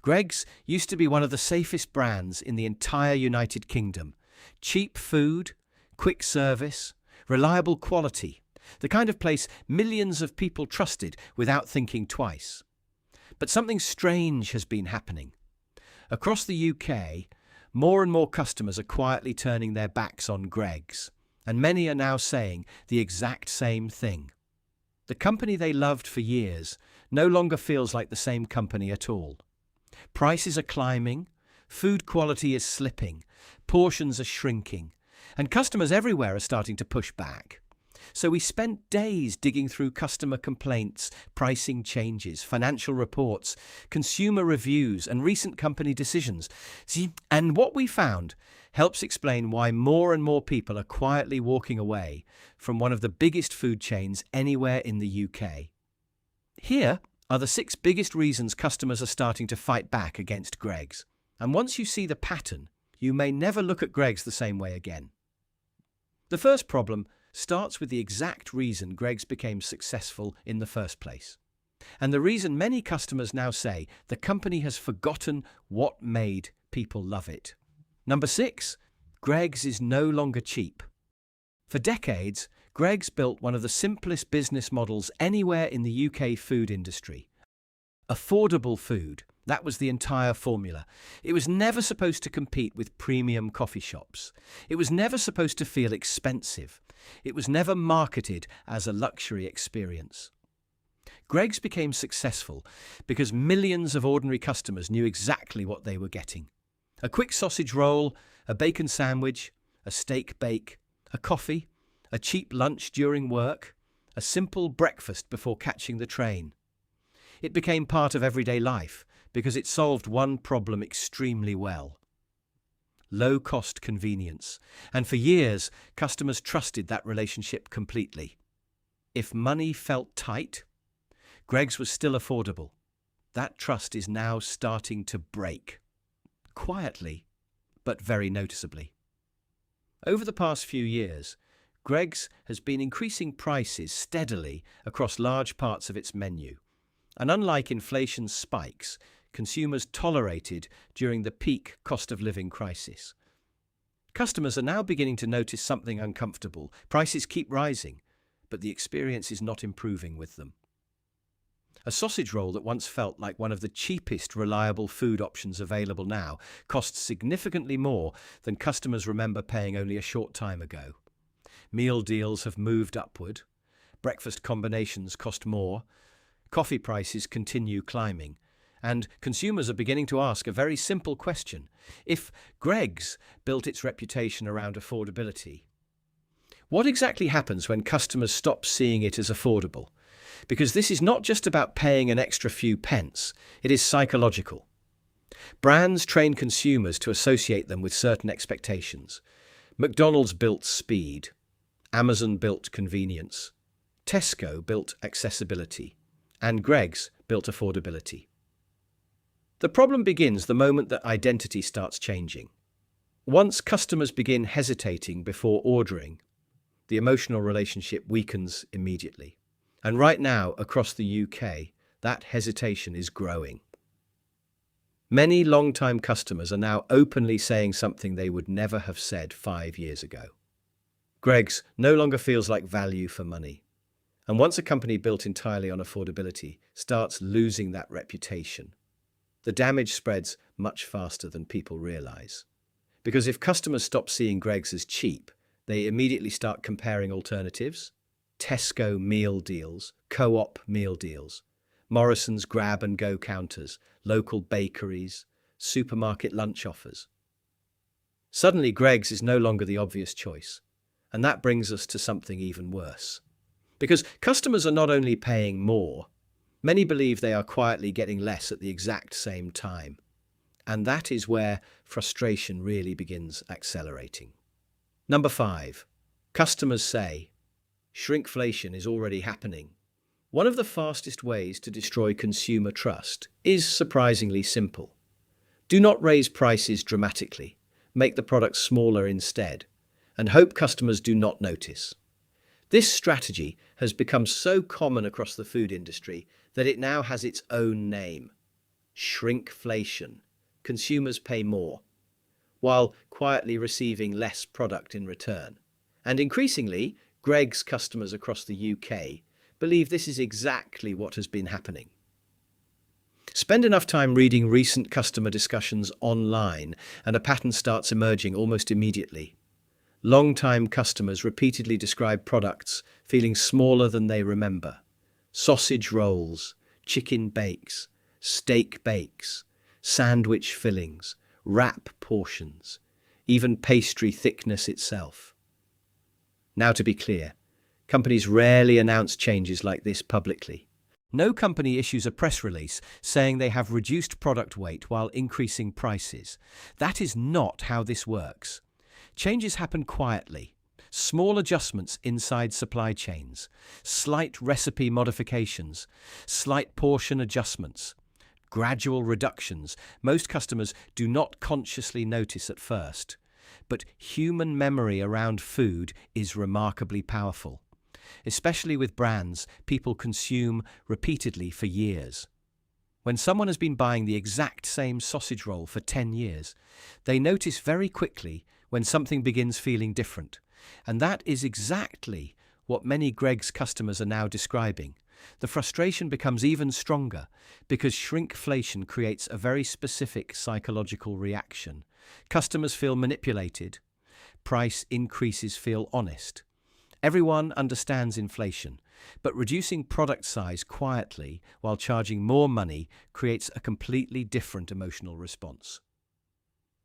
Greggs used to be one of the safest brands in the entire United Kingdom. Cheap food, quick service, reliable quality. The kind of place millions of people trusted without thinking twice. But something strange has been happening. Across the UK, more and more customers are quietly turning their backs on Greggs, and many are now saying the exact same thing. The company they loved for years no longer feels like the same company at all. Prices are climbing, food quality is slipping, portions are shrinking, and customers everywhere are starting to push back. So we spent days digging through customer complaints, pricing changes, financial reports, consumer reviews, and recent company decisions. And what we found helps explain why more and more people are quietly walking away from one of the biggest food chains anywhere in the UK. Here are the 6 biggest reasons customers are starting to fight back against Greggs. And once you see the pattern, you may never look at Greggs the same way again. The first problem starts with the exact reason Greggs became successful in the first place. And the reason many customers now say the company has forgotten what made people love it. Number 6, Greggs is no longer cheap. For decades, Greggs built one of the simplest business models anywhere in the UK food industry. Affordable food, that was the entire formula. It was never supposed to compete with premium coffee shops. It was never supposed to feel expensive. It was never marketed as a luxury experience. Greggs became successful because millions of ordinary customers knew exactly what they were getting. A quick sausage roll, a bacon sandwich, a steak bake, a coffee, a cheap lunch during work, a simple breakfast before catching the train. It became part of everyday life because it solved one problem extremely well: low-cost convenience. And for years, customers trusted that relationship completely. If money felt tight, Greggs was still affordable. That trust is now starting to break. Quietly, but very noticeably. Over the past few years, Greggs has been increasing prices steadily across large parts of its menu. And unlike inflation's spikes, consumers tolerated during the peak cost of living crisis. Customers are now beginning to notice something uncomfortable. Prices keep rising, but the experience is not improving with them. A sausage roll that once felt like one of the cheapest reliable food options available now costs significantly more than customers remember paying only a short time ago. Meal deals have moved upward. Breakfast combinations cost more. Coffee prices continue climbing. And consumers are beginning to ask a very simple question. If Greggs built its reputation around affordability, what exactly happens when customers stop seeing it as affordable? Because this is not just about paying an extra few pence, it is psychological. Brands train consumers to associate them with certain expectations. McDonald's built speed, Amazon built convenience, Tesco built accessibility, and Greggs built affordability. The problem begins the moment that identity starts changing. Once customers begin hesitating before ordering, the emotional relationship weakens immediately. And right now, across the UK, that hesitation is growing. Many long-time customers are now openly saying something they would never have said 5 years ago. Greggs no longer feels like value for money. And once a company built entirely on affordability starts losing that reputation, the damage spreads much faster than people realize. Because if customers stop seeing Greggs as cheap, they immediately start comparing alternatives. Tesco meal deals, Co-op meal deals, Morrison's grab-and-go counters, local bakeries, supermarket lunch offers. Suddenly, Greggs is no longer the obvious choice. And that brings us to something even worse. Because customers are not only paying more, many believe they are quietly getting less at the exact same time. And that is where frustration really begins accelerating. Number 5. Customers say, shrinkflation is already happening. One of the fastest ways to destroy consumer trust is surprisingly simple. Do not raise prices dramatically. Make the product smaller instead, and hope customers do not notice. This strategy has become so common across the food industry that it now has its own name: shrinkflation. Consumers pay more, while quietly receiving less product in return. And increasingly, Greggs customers across the UK believe this is exactly what has been happening. Spend enough time reading recent customer discussions online, and a pattern starts emerging almost immediately. Long-time customers repeatedly describe products feeling smaller than they remember. Sausage rolls, chicken bakes, steak bakes, sandwich fillings, wrap portions, even pastry thickness itself. Now, to be clear, companies rarely announce changes like this publicly. No company issues a press release saying they have reduced product weight while increasing prices. That is not how this works. Changes happen quietly. Small adjustments inside supply chains, slight recipe modifications, slight portion adjustments, gradual reductions. Most customers do not consciously notice at first, but human memory around food is remarkably powerful, especially with brands people consume repeatedly for years. When someone has been buying the exact same sausage roll for 10 years, they notice very quickly when something begins feeling different. And that is exactly what many Greggs customers are now describing. The frustration becomes even stronger because shrinkflation creates a very specific psychological reaction. Customers feel manipulated. Price increases feel honest. Everyone understands inflation, but reducing product size quietly while charging more money creates a completely different emotional response.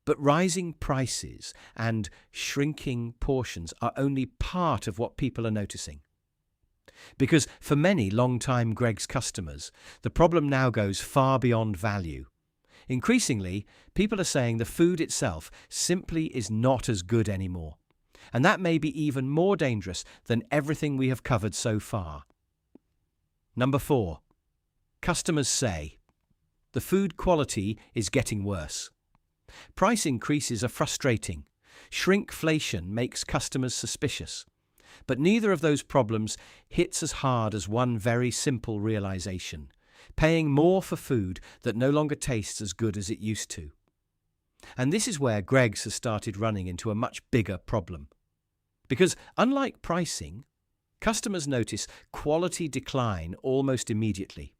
But rising prices and shrinking portions are only part of what people are noticing. Because for many long-time Greggs customers, the problem now goes far beyond value. Increasingly, people are saying the food itself simply is not as good anymore. And that may be even more dangerous than everything we have covered so far. Number 4. Customers say the food quality is getting worse. Price increases are frustrating. Shrinkflation makes customers suspicious. But neither of those problems hits as hard as one very simple realization: paying more for food that no longer tastes as good as it used to. And this is where Greggs has started running into a much bigger problem. Because unlike pricing, customers notice quality decline almost immediately.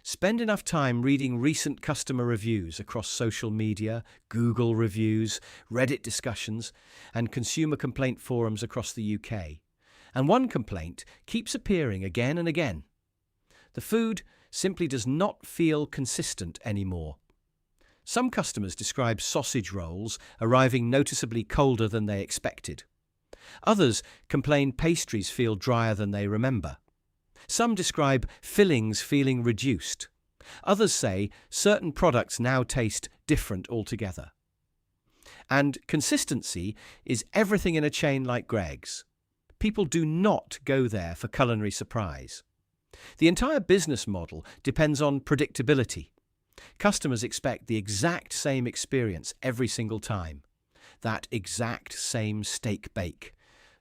Spend enough time reading recent customer reviews across social media, Google reviews, Reddit discussions, and consumer complaint forums across the UK. And one complaint keeps appearing again and again. The food simply does not feel consistent anymore. Some customers describe sausage rolls arriving noticeably colder than they expected. Others complain pastries feel drier than they remember. Some describe fillings feeling reduced. Others say certain products now taste different altogether. And consistency is everything in a chain like Greggs. People do not go there for culinary surprise. The entire business model depends on predictability. Customers expect the exact same experience every single time. That exact same steak bake,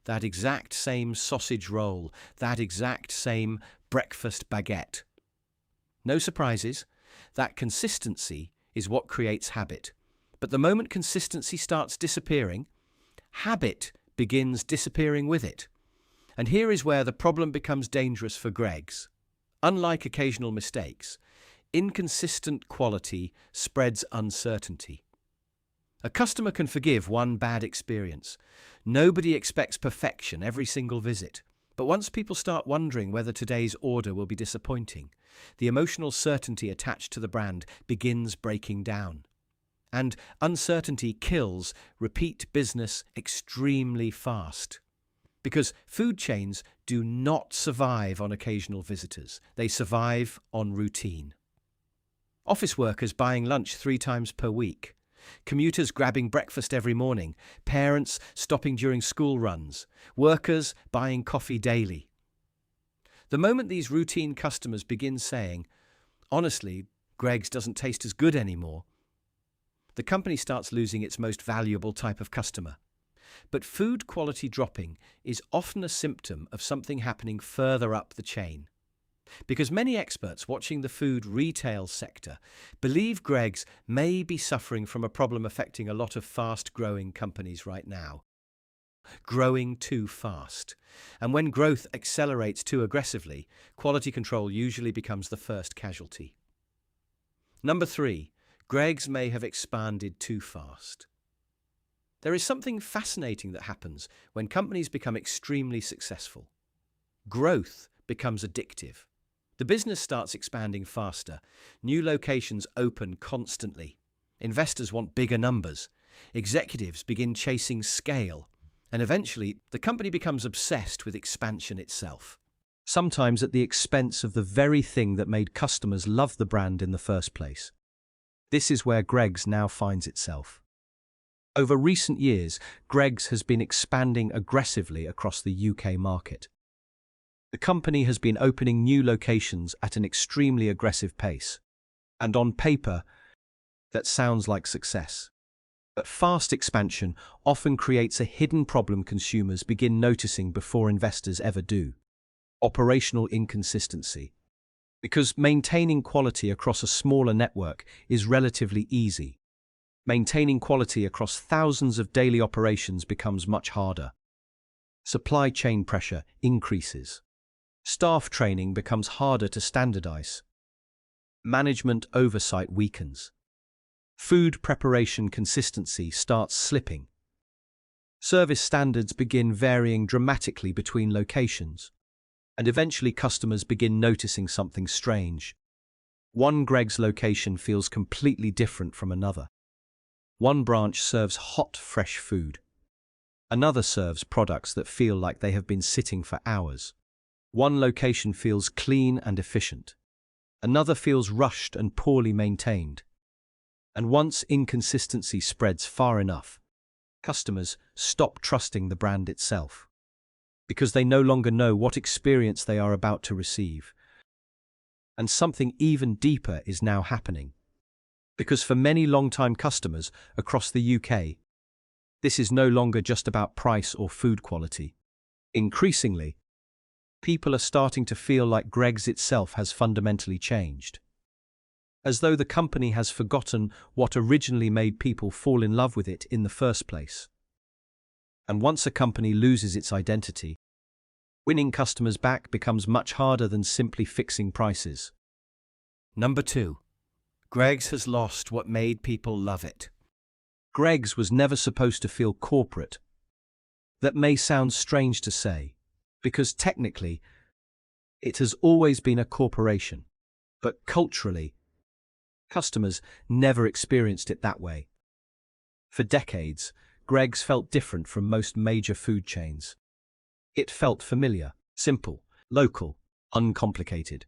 that exact same sausage roll, that exact same breakfast baguette. No surprises. That consistency is what creates habit. But the moment consistency starts disappearing, habit begins disappearing with it. And here is where the problem becomes dangerous for Greggs. Unlike occasional mistakes, inconsistent quality spreads uncertainty. A customer can forgive one bad experience. Nobody expects perfection every single visit. But once people start wondering whether today's order will be disappointing, the emotional certainty attached to the brand begins breaking down. And uncertainty kills repeat business extremely fast. Because food chains do not survive on occasional visitors. They survive on routine. Office workers buying lunch 3 times per week. Commuters grabbing breakfast every morning, parents stopping during school runs, workers buying coffee daily. The moment these routine customers begin saying, "Honestly, Greggs doesn't taste as good anymore," the company starts losing its most valuable type of customer. But food quality dropping is often a symptom of something happening further up the chain. Because many experts watching the food retail sector believe Greggs may be suffering from a problem affecting a lot of fast-growing companies right now. Growing too fast. And when growth accelerates too aggressively, quality control usually becomes the first casualty. Number 3. Greggs may have expanded too fast. There is something fascinating that happens when companies become extremely successful. Growth becomes addictive. The business starts expanding faster. New locations open constantly. Investors want bigger numbers. Executives begin chasing scale. And eventually, the company becomes obsessed with expansion itself. Sometimes at the expense of the very thing that made customers love the brand in the first place. This is where Greggs now finds itself. Over recent years, Greggs has been expanding aggressively across the UK market. The company has been opening new locations at an extremely aggressive pace. And on paper, that sounds like success. But fast expansion often creates a hidden problem consumers begin noticing before investors ever do. Operational inconsistency. Because maintaining quality across a smaller network is relatively easy. Maintaining quality across thousands of daily operations becomes much harder. Supply chain pressure increases. Staff training becomes harder to standardize. Management oversight weakens. Food preparation consistency starts slipping. Service standards begin varying dramatically between locations, and eventually customers begin noticing something strange. One Greggs location feels completely different from another. One branch serves hot, fresh food. Another serves products that feel like they have been sitting for hours. One location feels clean and efficient. Another feels rushed and poorly maintained. And once inconsistency spreads far enough, customers stop trusting the brand itself, because they no longer know what experience they are about to receive. And something even deeper is now happening. Because for many long-time customers across the UK, this is no longer just about price or food quality. Increasingly, people are starting to feel like Greggs itself has fundamentally changed. As though the company has forgotten what originally made people fall in love with it in the first place. And once a company loses its identity, winning customers back becomes much harder than simply fixing prices. Number 2. Greggs has lost what made people love it. Greggs was never supposed to feel corporate. That may sound strange to say, because technically, it has always been a corporation. But culturally, customers never experienced it that way. For decades, Greggs felt different from most major food chains. It felt familiar, simple, local, uncomplicated.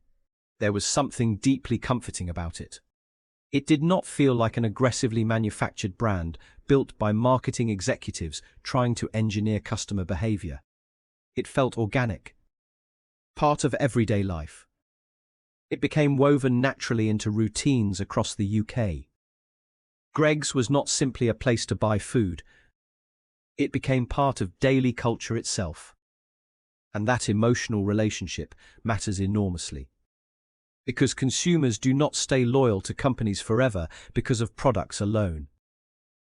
There was something deeply comforting about it. It did not feel like an aggressively manufactured brand built by marketing executives trying to engineer customer behavior. It felt organic, part of everyday life. It became woven naturally into routines across the UK. Greggs was not simply a place to buy food. It became part of daily culture itself. And that emotional relationship matters enormously. Because consumers do not stay loyal to companies forever because of products alone.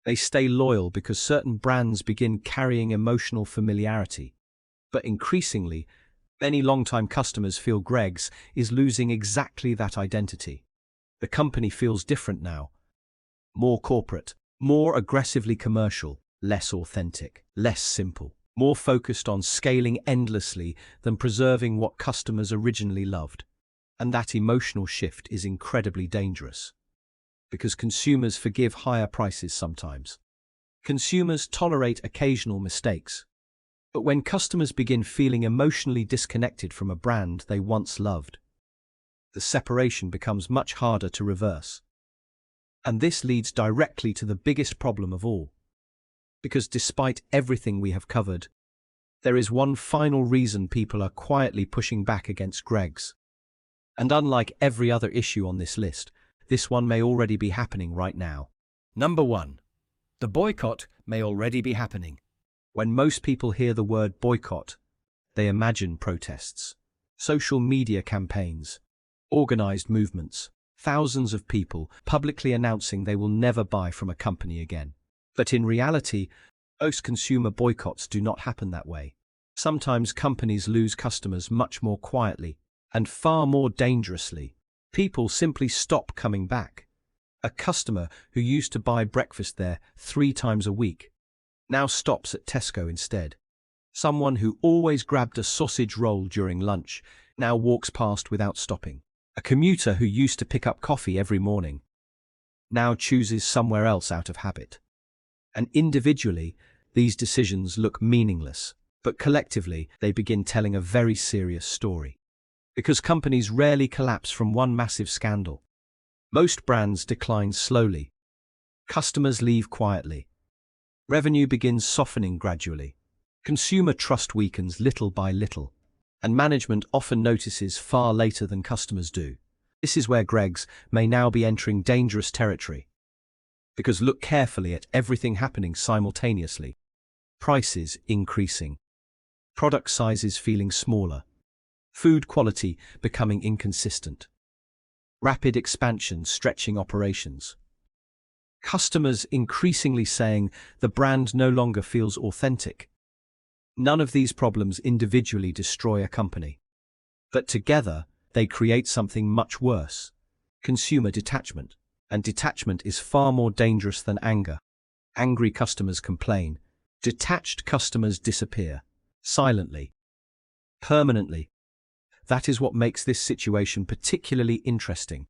They stay loyal because certain brands begin carrying emotional familiarity. But increasingly, many long-time customers feel Greggs is losing exactly that identity. The company feels different now. More corporate, more aggressively commercial, less authentic, less simple, more focused on scaling endlessly than preserving what customers originally loved. And that emotional shift is incredibly dangerous. Because consumers forgive higher prices sometimes. Consumers tolerate occasional mistakes. But when customers begin feeling emotionally disconnected from a brand they once loved, the separation becomes much harder to reverse. And this leads directly to the biggest problem of all. Because despite everything we have covered, there is one final reason people are quietly pushing back against Greggs. And unlike every other issue on this list, this one may already be happening right now. Number 1. The boycott may already be happening. When most people hear the word boycott, they imagine protests. Social media campaigns, organised movements, thousands of people publicly announcing they will never buy from a company again. But in reality, most consumer boycotts do not happen that way. Sometimes companies lose customers much more quietly and far more dangerously. People simply stop coming back. A customer who used to buy breakfast there 3 times a week now stops at Tesco instead. Someone who always grabbed a sausage roll during lunch now walks past without stopping. A commuter who used to pick up coffee every morning now chooses somewhere else out of habit. And individually, these decisions look meaningless, but collectively they begin telling a very serious story. Because companies rarely collapse from one massive scandal. Most brands decline slowly. Customers leave quietly. Revenue begins softening gradually. Consumer trust weakens little by little, and management often notices far later than customers do. This is where Greggs may now be entering dangerous territory. Because look carefully at everything happening simultaneously. Prices increasing. Product sizes feeling smaller. Food quality becoming inconsistent. Rapid expansion stretching operations. Customers increasingly saying the brand no longer feels authentic. None of these problems individually destroy a company. But together, they create something much worse. Consumer detachment. And detachment is far more dangerous than anger. Angry customers complain. Detached customers disappear. Silently. Permanently. That is what makes this situation particularly interesting.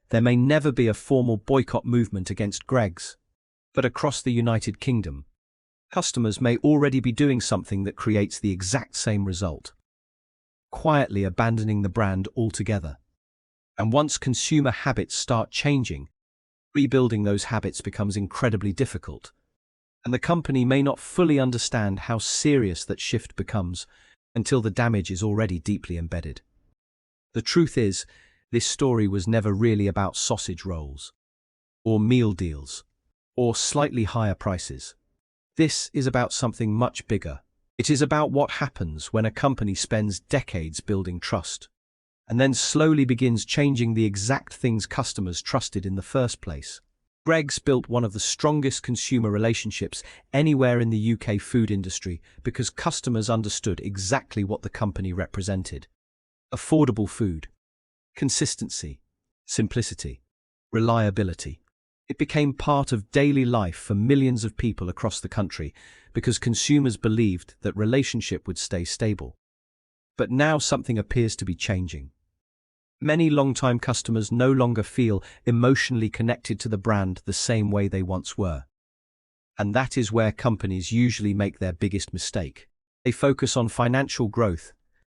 There may never be a formal boycott movement against Greggs, but across the United Kingdom, customers may already be doing something that creates the exact same result. Quietly abandoning the brand altogether. And once consumer habits start changing, rebuilding those habits becomes incredibly difficult. And the company may not fully understand how serious that shift becomes until the damage is already deeply embedded. The truth is, this story was never really about sausage rolls, or meal deals, or slightly higher prices. This is about something much bigger. It is about what happens when a company spends decades building trust, and then slowly begins changing the exact things customers trusted in the first place. Greggs built one of the strongest consumer relationships anywhere in the UK food industry because customers understood exactly what the company represented. Affordable food, consistency, simplicity, reliability. It became part of daily life for millions of people across the country because consumers believed that relationship would stay stable. But now something appears to be changing. Many long-time customers no longer feel emotionally connected to the brand the same way they once were. And that is where companies usually make their biggest mistake. They focus on financial growth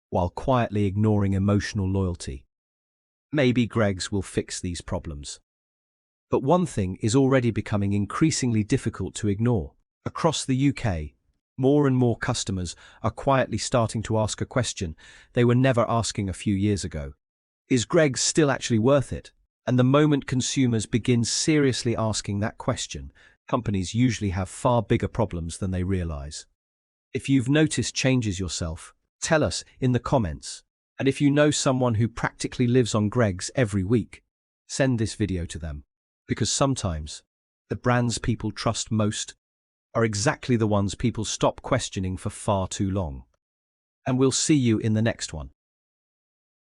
while quietly ignoring emotional loyalty. Maybe Greggs will fix these problems. But one thing is already becoming increasingly difficult to ignore. Across the UK, more and more customers are quietly starting to ask a question they were never asking a few years ago. Is Greggs still actually worth it? And the moment consumers begin seriously asking that question, companies usually have far bigger problems than they realize. If you've noticed changes yourself, tell us in the comments. And if you know someone who practically lives on Greggs every week, send this video to them. Because sometimes, the brands people trust most are exactly the ones people stop questioning for far too long. And we'll see you in the next one.